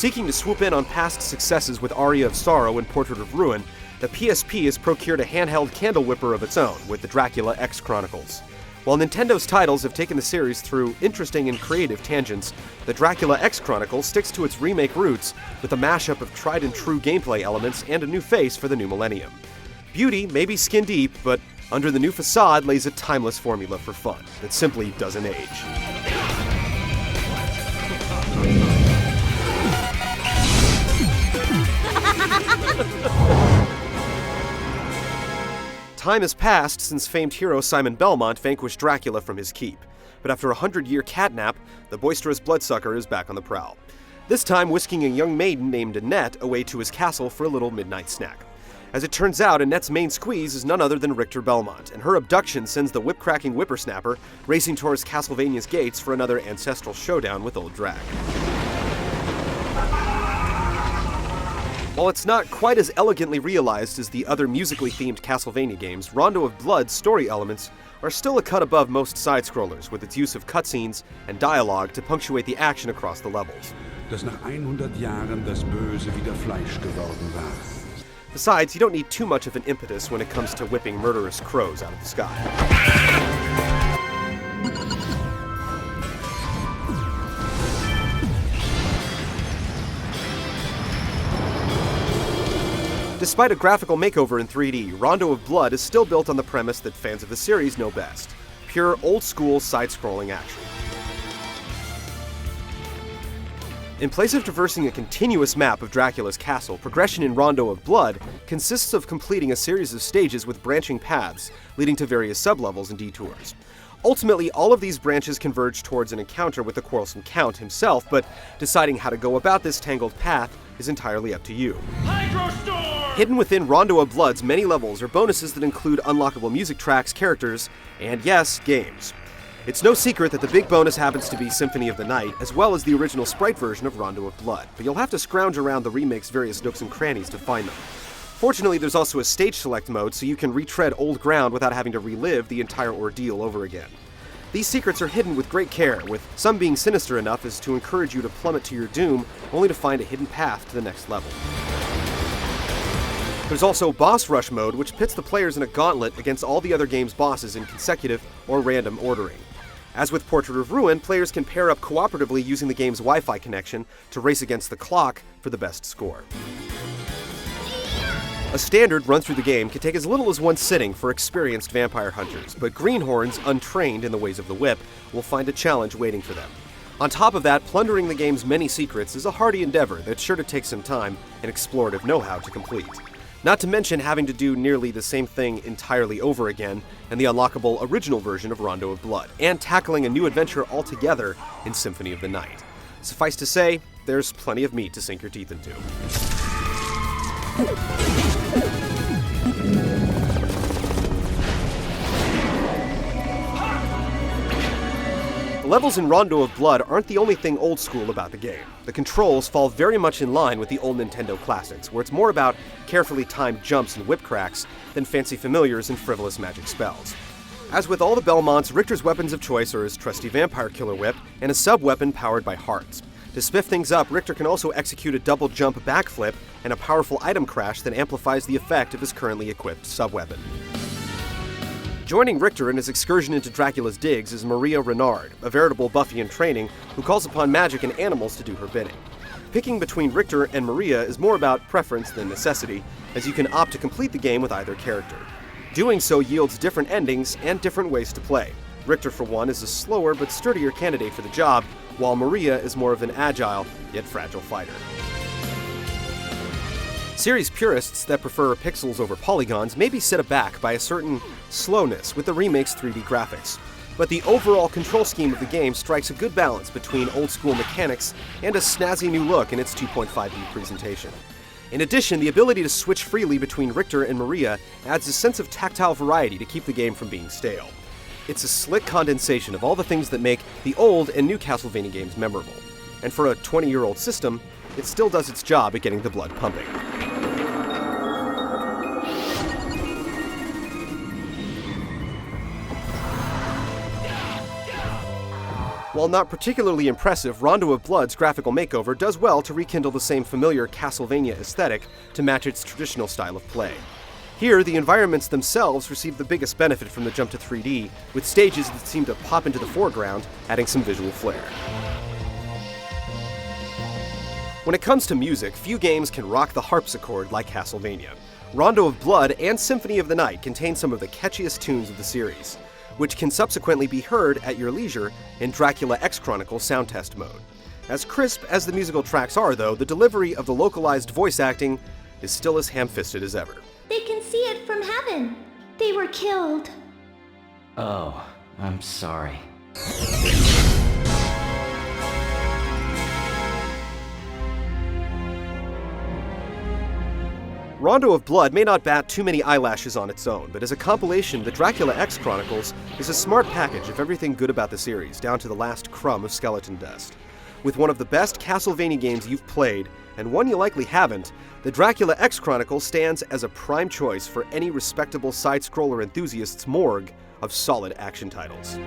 Seeking to swoop in on past successes with Aria of Sorrow and Portrait of Ruin, the PSP has procured a handheld candle whipper of its own with the Dracula X Chronicles. While Nintendo's titles have taken the series through interesting and creative tangents, the Dracula X Chronicles sticks to its remake roots with a mashup of tried-and-true gameplay elements and a new face for the new millennium. Beauty may be skin-deep, but under the new facade lays a timeless formula for fun that simply doesn't age. Time has passed since famed hero Simon Belmont vanquished Dracula from his keep, but after a 100-year catnap, the boisterous bloodsucker is back on the prowl. This time whisking a young maiden named Annette away to his castle for a little midnight snack. As it turns out, Annette's main squeeze is none other than Richter Belmont, and her abduction sends the whip-cracking whippersnapper racing towards Castlevania's gates for another ancestral showdown with Old Drac. While it's not quite as elegantly realized as the other musically themed Castlevania games, Rondo of Blood's story elements are still a cut above most side-scrollers, with its use of cutscenes and dialogue to punctuate the action across the levels. Dass nach 100 Jahren das Böse wieder Fleisch geworden war. Besides, you don't need too much of an impetus when it comes to whipping murderous crows out of the sky. Despite a graphical makeover in 3D, Rondo of Blood is still built on the premise that fans of the series know best: pure old-school side-scrolling action. In place of traversing a continuous map of Dracula's castle, progression in Rondo of Blood consists of completing a series of stages with branching paths, leading to various sublevels and detours. Ultimately, all of these branches converge towards an encounter with the quarrelsome Count himself, but deciding how to go about this tangled path is entirely up to you. Hidden within Rondo of Blood's many levels are bonuses that include unlockable music tracks, characters, and yes, games. It's no secret that the big bonus happens to be Symphony of the Night, as well as the original sprite version of Rondo of Blood, but you'll have to scrounge around the remake's various nooks and crannies to find them. Fortunately, there's also a stage select mode, so you can retread old ground without having to relive the entire ordeal over again. These secrets are hidden with great care, with some being sinister enough as to encourage you to plummet to your doom, only to find a hidden path to the next level. There's also Boss Rush mode, which pits the players in a gauntlet against all the other game's bosses in consecutive or random ordering. As with Portrait of Ruin, players can pair up cooperatively using the game's Wi-Fi connection to race against the clock for the best score. A standard run through the game can take as little as one sitting for experienced vampire hunters, but greenhorns, untrained in the ways of the whip, will find a challenge waiting for them. On top of that, plundering the game's many secrets is a hardy endeavor that's sure to take some time and explorative know-how to complete. Not to mention having to do nearly the same thing entirely over again in the unlockable original version of Rondo of Blood, and tackling a new adventure altogether in Symphony of the Night. Suffice to say, there's plenty of meat to sink your teeth into. The levels in Rondo of Blood aren't the only thing old school about the game. The controls fall very much in line with the old Nintendo classics, where it's more about carefully timed jumps and whip cracks than fancy familiars and frivolous magic spells. As with all the Belmonts, Richter's weapons of choice are his trusty vampire killer whip and a sub-weapon powered by hearts. To spiff things up, Richter can also execute a double jump backflip and a powerful item crash that amplifies the effect of his currently equipped sub-weapon. Joining Richter in his excursion into Dracula's digs is Maria Renard, a veritable Buffy in training who calls upon magic and animals to do her bidding. Picking between Richter and Maria is more about preference than necessity, as you can opt to complete the game with either character. Doing so yields different endings and different ways to play. Richter, for one, is a slower but sturdier candidate for the job, while Maria is more of an agile, yet fragile fighter. Series purists that prefer pixels over polygons may be set aback by a certain slowness with the remake's 3D graphics, but the overall control scheme of the game strikes a good balance between old-school mechanics and a snazzy new look in its 2.5D presentation. In addition, the ability to switch freely between Richter and Maria adds a sense of tactile variety to keep the game from being stale. It's a slick condensation of all the things that make the old and new Castlevania games memorable. And for a 20-year-old system, it still does its job at getting the blood pumping. While not particularly impressive, Rondo of Blood's graphical makeover does well to rekindle the same familiar Castlevania aesthetic to match its traditional style of play. Here, the environments themselves receive the biggest benefit from the jump to 3D, with stages that seem to pop into the foreground, adding some visual flair. When it comes to music, few games can rock the harpsichord like Castlevania. Rondo of Blood and Symphony of the Night contain some of the catchiest tunes of the series, which can subsequently be heard at your leisure in Dracula X Chronicles sound test mode. As crisp as the musical tracks are, though, the delivery of the localized voice acting is still as ham-fisted as ever. They can see it from heaven. They were killed. Oh, I'm sorry. Rondo of Blood may not bat too many eyelashes on its own, but as a compilation, the Dracula X Chronicles is a smart package of everything good about the series, down to the last crumb of skeleton dust. With one of the best Castlevania games you've played, and one you likely haven't, the Dracula X Chronicles stands as a prime choice for any respectable side-scroller enthusiast's morgue of solid action titles.